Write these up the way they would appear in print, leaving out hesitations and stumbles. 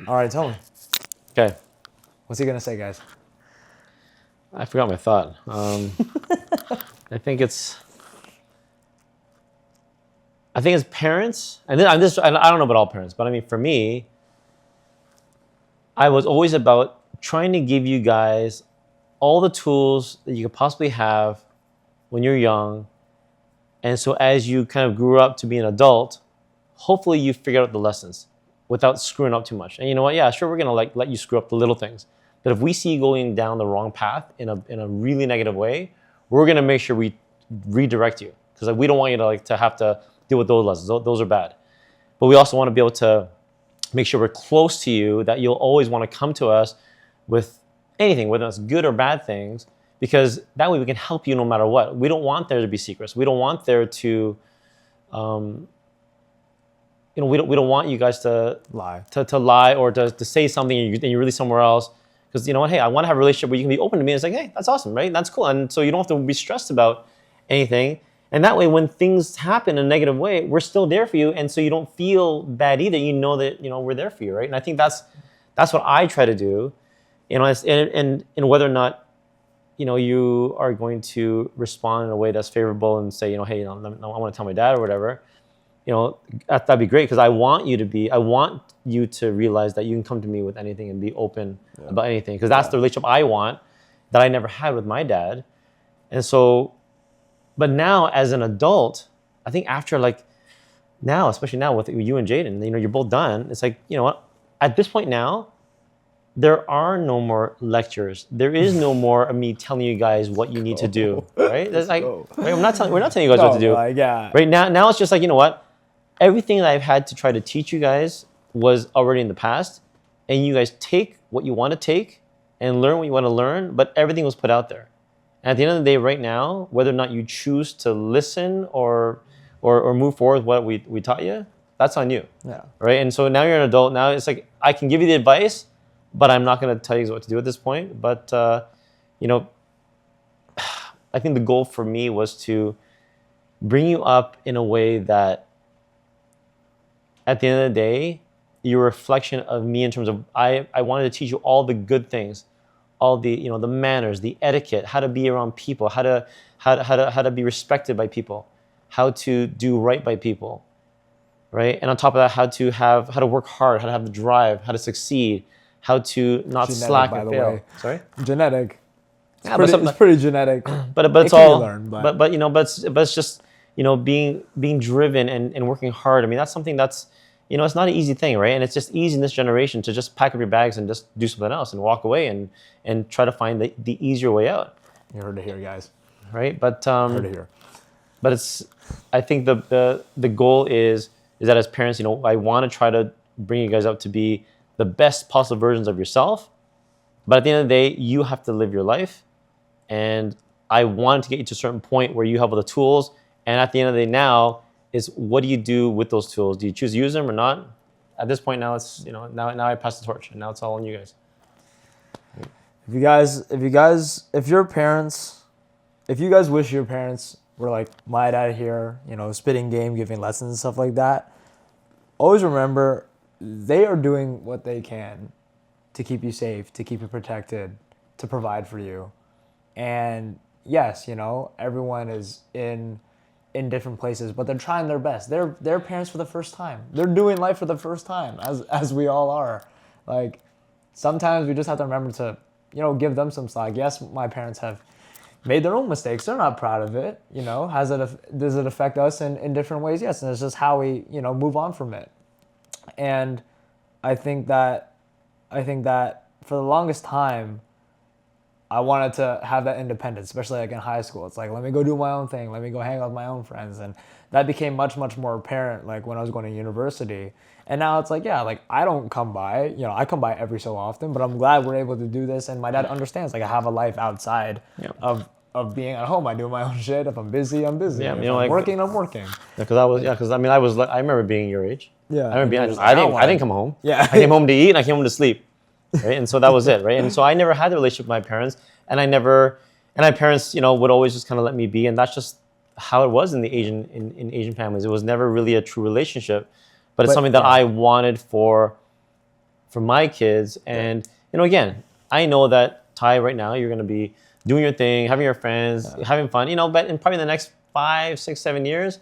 All right, tell me. Okay. What's he gonna say, guys? I forgot my thought. I think it's parents, and I don't know about all parents, but I mean, for me, I was always about trying to give you guys all the tools that you could possibly have when you're young. And so as you kind of grew up to be an adult, hopefully you figured out the lessons without screwing up too much. And you know what? Yeah, sure, we're gonna let you screw up the little things. But if we see you going down the wrong path in a really negative way, we're gonna make sure we redirect you, because we don't want you to have to deal with those lessons. Those are bad. But we also want to be able to make sure we're close to you, that you'll always want to come to us with anything, whether it's good or bad things, because that way we can help you no matter what. We don't want there to be secrets. We don't want there to, we don't want you guys to lie or to say something and you're really somewhere else. Because you know what, hey, I want to have a relationship where you can be open to me. And it's like, hey, that's awesome, right? That's cool. And so you don't have to be stressed about anything. And that way, when things happen in a negative way, we're still there for you. And so you don't feel bad either. You know that, we're there for you, right? And I think that's what I try to do, and whether or not, you are going to respond in a way that's favorable and say, hey, I want to tell my dad or whatever, that'd be great, because I want you to realize that you can come to me with anything and be open about anything, because that's the relationship I want, that I never had with my dad. And so, but now as an adult, I think after now, especially now with you and Jaden, you're both done. It's like, you know what, at this point now, there are no more lectures. There is no more of me telling you guys what you need to do, right? That's like, right? We're not telling you guys what to do. Right now it's just like, you know what? Everything that I've had to try to teach you guys was already in the past, and you guys take what you want to take and learn what you want to learn, but everything was put out there. And at the end of the day, right now, whether or not you choose to listen or move forward with what we taught you, that's on you. Yeah. Right? And so now you're an adult. Now it's like, I can give you the advice, but I'm not going to tell you what to do at this point. But, I think the goal for me was to bring you up in a way that at the end of the day, you're a reflection of me, in terms of I wanted to teach you all the good things, all the, the manners, the etiquette, how to be around people, how to be respected by people, how to do right by people, right? And on top of that, how to work hard, how to have the drive, how to succeed, how to not slack or fail. Sorry? Genetic. It's pretty genetic. But it's all learned, but it's just, being driven and working hard. I mean, that's something that's, it's not an easy thing, right? And it's just easy in this generation to just pack up your bags and just do something else and walk away and try to find the easier way out. You heard it here, guys. Right? But heard it here. But I think the goal is that as parents, I want to try to bring you guys up to be the best possible versions of yourself. But at the end of the day, you have to live your life. And I wanted to get you to a certain point where you have all the tools. And at the end of the day now is, what do you do with those tools? Do you choose to use them or not? At this point now, it's, now I pass the torch, and now it's all on you guys. If you guys wish your parents were like my dad here, spitting game, giving lessons and stuff like that, always remember, they are doing what they can to keep you safe, to keep you protected, to provide for you. And yes, everyone is in different places, but they're trying their best. They're parents for the first time. They're doing life for the first time, as we all are. Like, sometimes we just have to remember to, give them some slack. Yes, my parents have made their own mistakes. They're not proud of it. Does it affect us in different ways? Yes, and it's just how we, move on from it. And I think that for the longest time, I wanted to have that independence, especially like in high school. It's like, let me go do my own thing. Let me go hang out with my own friends. And that became much, much more apparent like when I was going to university. And now it's like, yeah, like I don't come by, I come by every so often, but I'm glad we're able to do this. And my dad understands, like I have a life outside of being at home. I do my own shit. If I'm busy, I'm busy. Yeah, if I'm working, I'm working. I remember being your age. Yeah. I remember being, I didn't come home. Yeah. I came home to eat and I came home to sleep. Right? And so that was it, right? And so I never had the relationship with my parents, and my parents, would always just kind of let me be, and that's just how it was in the Asian families. It was never really a true relationship, but it's something that I wanted for for my kids. And again, I know that Ty, right now, you're gonna be doing your thing, having your friends, having fun. But in probably the next 5, 6, 7 years,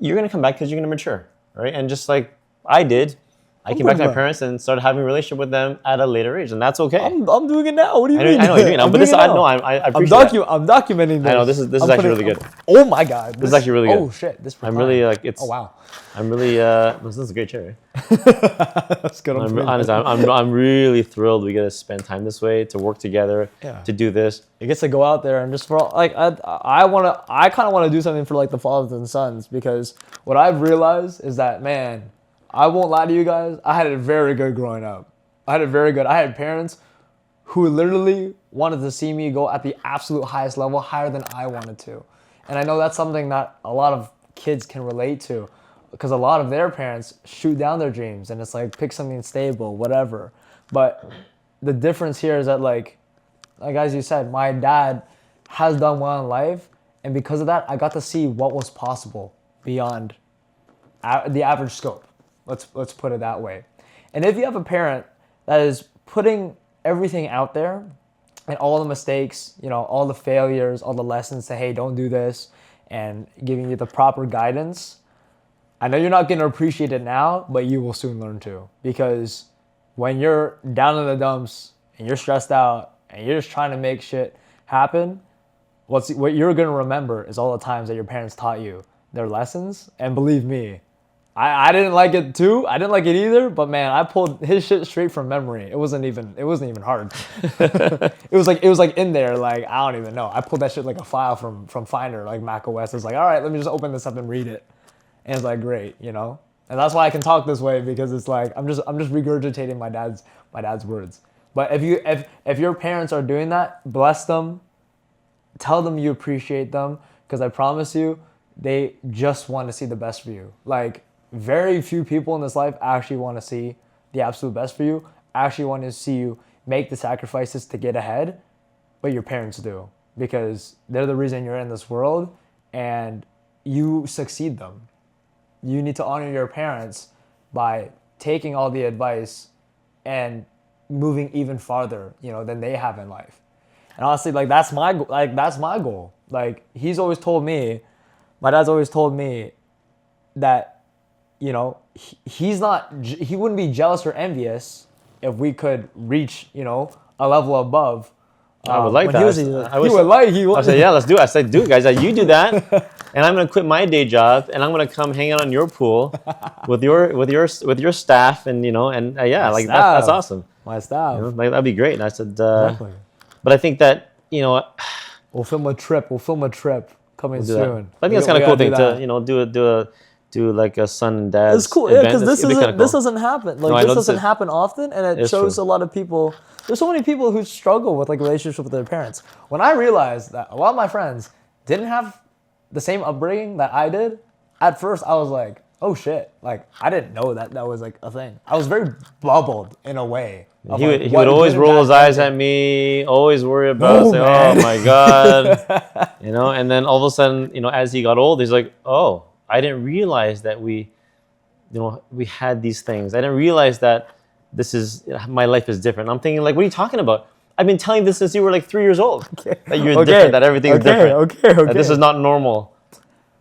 you're gonna come back because you're gonna mature, right? And just like I did, I came back to my parents and started having a relationship with them at a later age, and that's okay. I'm doing it now. What do you mean? I know you're doing it now, but this I know I appreciate that. I'm documenting this. I know this is actually really good. Oh my god, This is actually really good. Oh shit, this. I'm really like it's. Oh wow. I'm really. This is a great chair. That's good. Honestly, I'm really thrilled we get to spend time this way, to work together, to do this. It gets to go out there and just for like I kind of want to do something for like the fathers and sons, because what I've realized is that, man, I won't lie to you guys, I had it very good growing up. I had parents who literally wanted to see me go at the absolute highest level, higher than I wanted to. And I know that's something that a lot of kids can relate to, because a lot of their parents shoot down their dreams and it's like, pick something stable, whatever. But the difference here is that like as you said, my dad has done well in life, and because of that, I got to see what was possible beyond the average scope. Let's put it that way. And if you have a parent that is putting everything out there and all the mistakes, all the failures, all the lessons, say, hey, don't do this, and giving you the proper guidance, I know you're not going to appreciate it now, but you will soon learn to. Because when you're down in the dumps and you're stressed out and you're just trying to make shit happen, what you're going to remember is all the times that your parents taught you their lessons. And believe me, I didn't like it too. I didn't like it either, but man, I pulled his shit straight from memory. It wasn't even hard. it was like in there, like, I don't even know. I pulled that shit like a file from Finder, like Mac OS. It's like, all right, let me just open this up and read it. And it's like, great, And that's why I can talk this way, because it's like I'm just regurgitating my dad's words. But if your parents are doing that, bless them. Tell them you appreciate them, because I promise you, they just want to see the best for you. Like, very few people in this life actually want to see the absolute best for you, actually want to see you make the sacrifices to get ahead, but your parents do, because they're the reason you're in this world, and you succeed them. You need to honor your parents by taking all the advice and moving even farther, than they have in life. And honestly, like, that's my goal. Like, my dad's always told me that, he wouldn't be jealous or envious if we could reach, a level above. I would like that. He would I said, yeah, let's do it. I said, dude, guys, you do that, and I'm gonna quit my day job, and I'm gonna come hang out on your pool with your staff, and that's awesome. My staff, like, that'd be great. And I said, exactly. But I think that we'll film a trip coming soon. I think that's kind of cool thing to do like a son and dad. It's cool, because this doesn't happen. Like, this doesn't happen often, and it shows a lot of people. There's so many people who struggle with like relationship with their parents. When I realized that a lot of my friends didn't have the same upbringing that I did, at first I was like, oh shit, like, I didn't know that was like a thing. I was very bubbled in a way. He would always roll his eyes at me, always worry about it, oh my God. And then all of a sudden, as he got old, he's like, oh, I didn't realize that we had these things. I didn't realize that my life is different. I'm thinking, like, what are you talking about? I've been telling this since you were like 3 years old. Okay. That you're different, that everything's different. Okay. That this is not normal.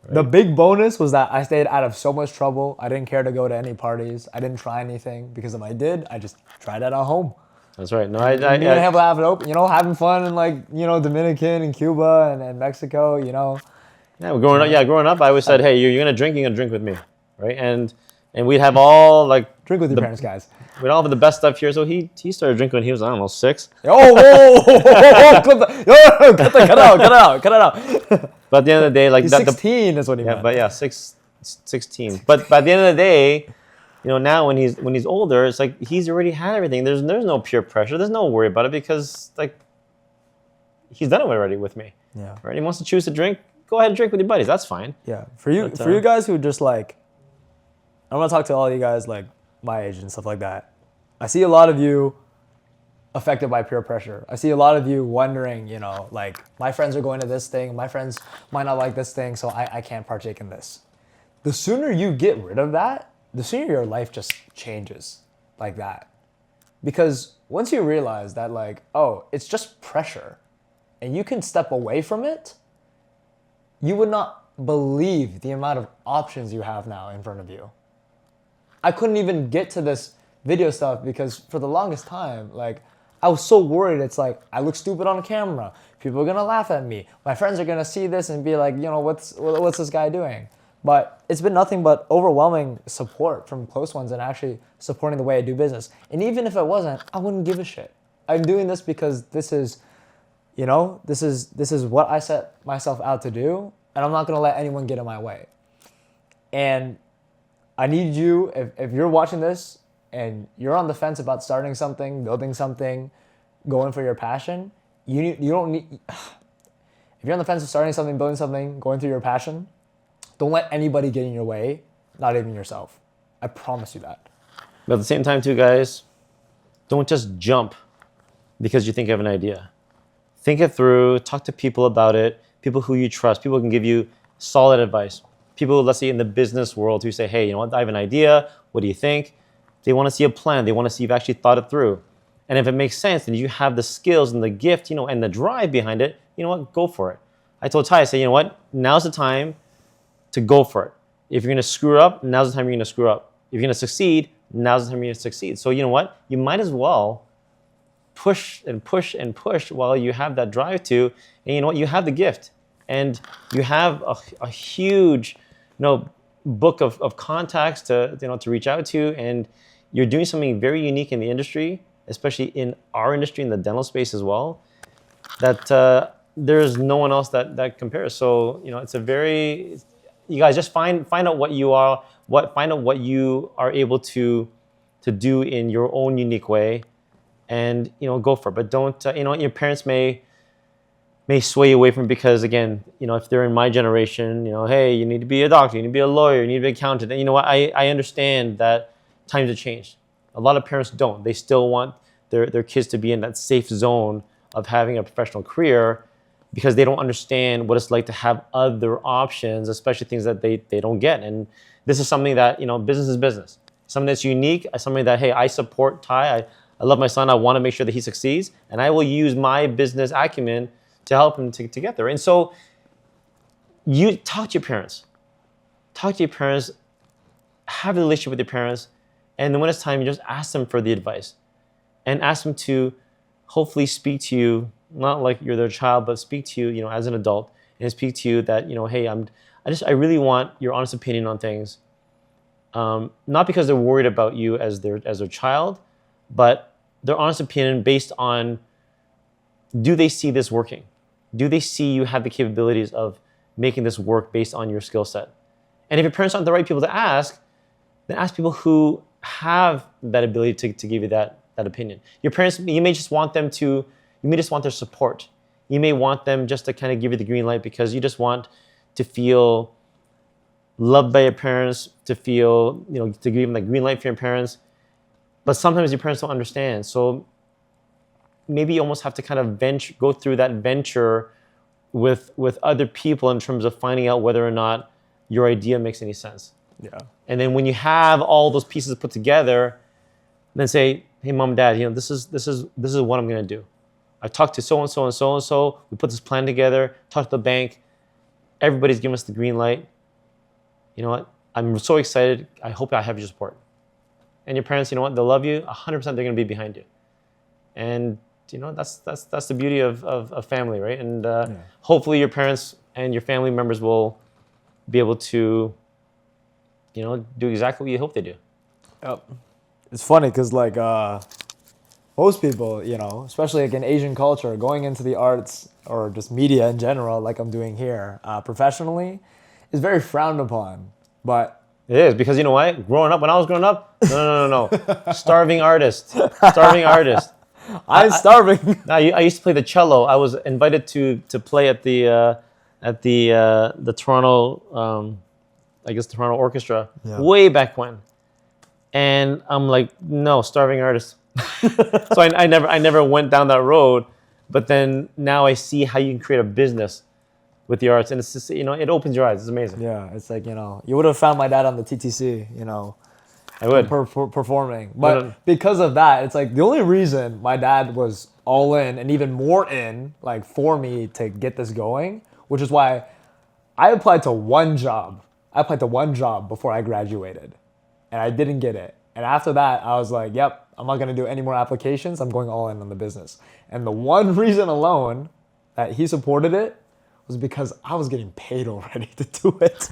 Right? The big bonus was that I stayed out of so much trouble. I didn't care to go to any parties. I didn't try anything, because if I did, I just tried it at home. That's right. No, I have it open, having fun in like, Dominican and Cuba and Mexico, Yeah, growing up, I always said, hey, you're gonna drink with me, right? And we'd have all like drink with your parents, guys. We'd all have the best stuff here. So he started drinking when he was, I don't know, 6. Cut it out. But at the end of the day, like, 16 is what he meant. But yeah, 16. But by the end of the day, now when he's older, it's like he's already had everything. There's no peer pressure. There's no worry about it, because like he's done it already with me. Yeah. Right. He wants to choose to drink. Go ahead and drink with your buddies. That's fine. Yeah. For you guys who just like, I want to talk to all you guys like my age and stuff like that. I see a lot of you affected by peer pressure. I see a lot of you wondering, like, my friends are going to this thing, my friends might not like this thing, so I can't partake in this. The sooner you get rid of that, the sooner your life just changes like that. Because once you realize that like, oh, it's just pressure and you can step away from it, you would not believe the amount of options you have now in front of you. I couldn't even get to this video stuff because for the longest time, like, I was so worried. It's like, I look stupid on camera. People are gonna laugh at me. My friends are gonna see this and be like, you know, what's this guy doing? But it's been nothing but overwhelming support from close ones and actually supporting the way I do business. And even if it wasn't, I wouldn't give a shit. I'm doing this because this is, you know, this is what I set myself out to do, and I'm not gonna let anyone get in my way. And I need you, if you're watching this and you're on the fence about starting something, building something, going for your passion, you don't need, if you're on the fence of starting something, building something, going through your passion, don't let anybody get in your way, not even yourself. I promise you that. But at the same time too, guys, don't just jump because you think you have an idea. Think it through, talk to people about it, people who you trust, people who can give you solid advice. People, let's say in the business world, who say, hey, you know what, I have an idea, what do you think? They want to see a plan, they want to see you've actually thought it through. And if it makes sense and you have the skills and the gift, you know, and the drive behind it, you know what, go for it. I told Ty, I said, you know what, now's the time to go for it. If you're going to screw up, now's the time you're going to screw up. If you're going to succeed, now's the time you're going to succeed. So you know what, you might as well push and push and push while you have that drive to, and you know what, you have the gift. And you have a huge, you know, book of contacts to, you know, to reach out to, and you're doing something very unique in the industry, especially in our industry, in the dental space as well, that there's no one else that compares. So, you know, it's a very, you guys just find out what you are, find out what you are able to do in your own unique way, and, you know, go for it. But don't, you know, your parents may sway you away from it because, again, you know, if they're in my generation, you know, hey, you need to be a doctor, you need to be a lawyer, you need to be an accountant. And you know what, I understand that times have changed. A lot of parents don't. They still want their kids to be in that safe zone of having a professional career because they don't understand what it's like to have other options, especially things that they don't get. And this is something that, you know, business is business. Something that's unique, something that, hey, I support Ty. I love my son. I want to make sure that he succeeds. And I will use my business acumen to help him to get there. And so you talk to your parents. Talk to your parents. Have a relationship with your parents. And then when it's time, you just ask them for the advice. And ask them to hopefully speak to you, not like you're their child, but speak to you, you know, as an adult, and speak to you that, you know, hey, I really want your honest opinion on things. Not because they're worried about you as their child, but their honest opinion based on, do they see this working? Do they see you have the capabilities of making this work based on your skill set? And if your parents aren't the right people to ask, then ask people who have that ability to give you that opinion. Your parents, you may just want their support. You may want them just to kind of give you the green light because you just want to feel loved by your parents, to feel, you know, to give them the green light for your parents. But sometimes your parents don't understand. So maybe you almost have to kind of go through that venture with other people in terms of finding out whether or not your idea makes any sense. Yeah. And then when you have all those pieces put together, then say, hey, mom and dad, you know, this is what I'm going to do. I talked to so-and-so and so-and-so. We put this plan together, talked to the bank. Everybody's giving us the green light. You know what? I'm so excited. I hope I have your support. And your parents, you know what? They'll love you. 100% they're going to be behind you. And, you know, that's the beauty of family, right? And hopefully your parents and your family members will be able to, you know, do exactly what you hope they do. Yep. It's funny because, like, most people, you know, especially like in Asian culture, going into the arts or just media in general, like I'm doing here, professionally, is very frowned upon. But it is, because you know what? When I was growing up, no. Starving artist. I'm starving. I used to play the cello. I was invited to play at the Toronto, I guess Toronto Orchestra, way back when. And I'm like, no, starving artist. So I never went down that road. But then now I see how you can create a business with the arts, and it's just, you know, it opens your eyes. It's amazing. Yeah, it's like, you know, you would have found my dad on the TTC, you know, I would. performing. But because of that, it's like the only reason my dad was all in and even more in, like for me to get this going, which is why I applied to one job. I applied to one job before I graduated, and I didn't get it. And after that, I was like, yep, I'm not going to do any more applications. I'm going all in on the business. And the one reason alone that he supported it was because I was getting paid already to do it.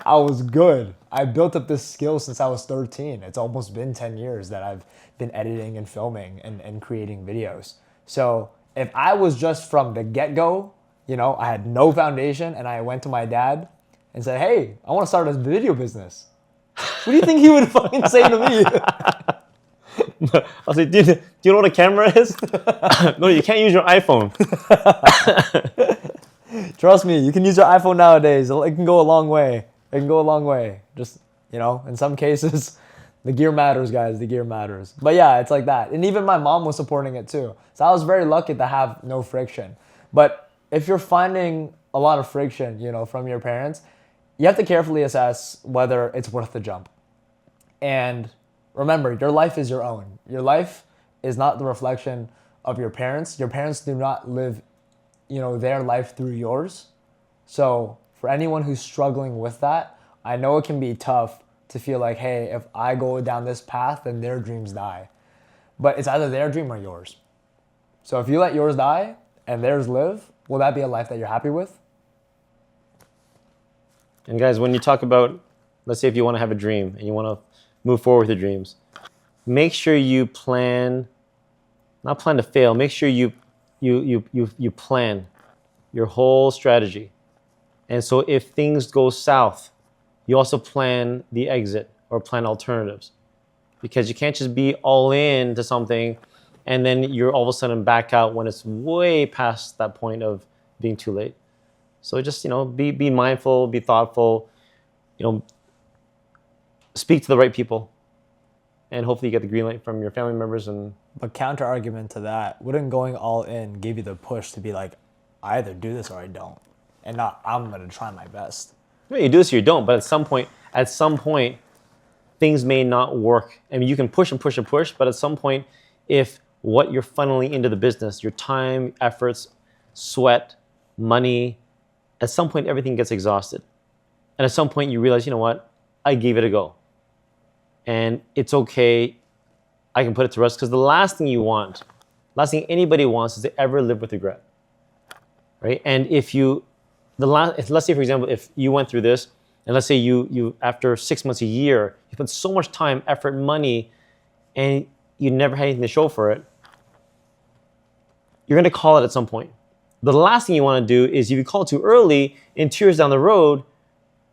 I was good. I built up this skill since I was 13. It's almost been 10 years that I've been editing and filming and creating videos. So if I was just from the get-go, you know, I had no foundation and I went to my dad and said, hey, I want to start a video business. What do you think he would fucking say to me? I was like, do you know what a camera is? No, you can't use your iPhone. Trust me, you can use your iPhone nowadays. It can go a long way. It can go a long way. Just, you know, in some cases, the gear matters, guys. The gear matters. But yeah, it's like that. And even my mom was supporting it too. So I was very lucky to have no friction. But if you're finding a lot of friction, you know, from your parents, you have to carefully assess whether it's worth the jump. And remember, your life is your own. Your life is not the reflection of your parents. Your parents do not live, you know, their life through yours. So for anyone who's struggling with that, I know it can be tough to feel like, hey, if I go down this path, then their dreams die. But it's either their dream or yours. So if you let yours die and theirs live, will that be a life that you're happy with? And guys, when you talk about, let's say if you want to have a dream and you want to move forward with your dreams, make sure you plan, not plan to fail, make sure you plan your whole strategy. And so if things go south, you also plan the exit or plan alternatives. Because you can't just be all in to something and then you're all of a sudden back out when it's way past that point of being too late. So just, you know, be mindful, be thoughtful, you know, speak to the right people, and hopefully you get the green light from your family members. And But counter argument to that, wouldn't going all in give you the push to be like, I either do this or I don't, and not I'm gonna try my best. yeah, you do this or you don't. But at some point, things may not work. I mean, you can push and push and push, but at some point, if what you're funneling into the business, your time, efforts, sweat, money, at some point everything gets exhausted. And at some point you realize, you know what, I gave it a go. And it's okay, I can put it to rest. Because the last thing anybody wants is to ever live with regret, right? And let's say, for example, if you went through this, and let's say you after 6 months, a year, you put so much time, effort, money, and you never had anything to show for it, you're gonna call it at some point. The last thing you want to do is, if you call it too early, in 2 years down the road,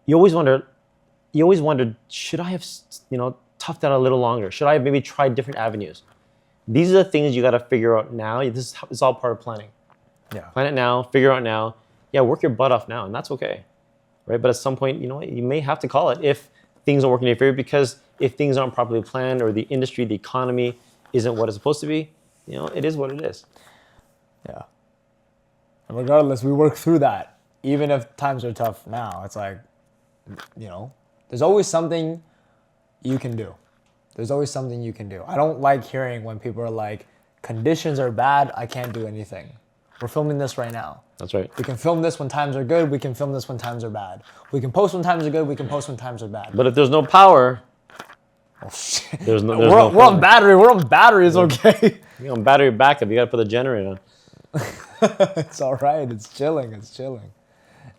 you always wonder, should I have, you know, toughed out a little longer? Should I have maybe tried different avenues? These are the things you got to figure out now. It's all part of planning. Yeah. Plan it now, figure out now. Yeah, work your butt off now, and that's okay, right? But at some point, you know, you may have to call it if things aren't working in your favor, because if things aren't properly planned or the industry, the economy isn't what it's supposed to be, you know, it is what it is. Yeah. And regardless, we work through that. Even if times are tough now, it's like, you know, there's always something you can do. There's always something you can do. I don't like hearing when people are like, conditions are bad, I can't do anything. We're filming this right now. That's right. We can film this when times are good. We can film this when times are bad. We can post when times are good. We can post when times are bad. But if there's no power, oh, shit. we're on battery. We're on batteries, okay? You know, battery backup, you got to put the generator on. It's all right. It's chilling.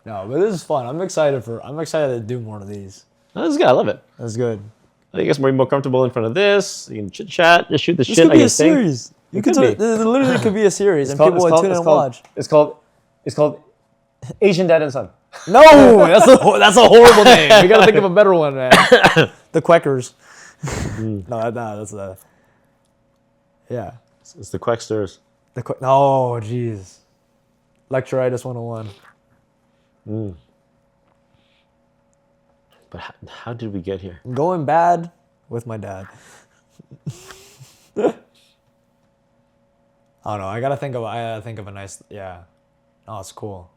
No, but this is fun. I'm excited to do more of these. This is good. I love it. That's good. I think it's more comfortable in front of this. You can chit chat, just shoot the shit. This could be a series. It literally could be a series, and people would tune in and watch. It's called Asian Dad and Son. No, that's a horrible name. We gotta think of a better one, man. The Quackers. No, that's the. Yeah. It's the Quacksters. Oh, jeez. Lectureitis 101. But how did we get here? Going bad with my dad. I don't know. I gotta think of a nice. Yeah. Oh, it's cool.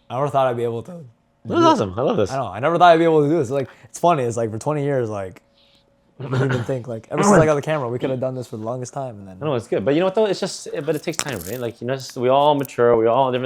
I never thought I'd be able to. This is awesome. I love this. I know. I never thought I'd be able to do this. Like, it's funny. It's like for 20 years, like, I didn't even think like ever since I got the camera, we could have done this for the longest time, and then I know it's good, but you know what though? It's just, but it takes time, right? Like, you know, we all mature, we all have different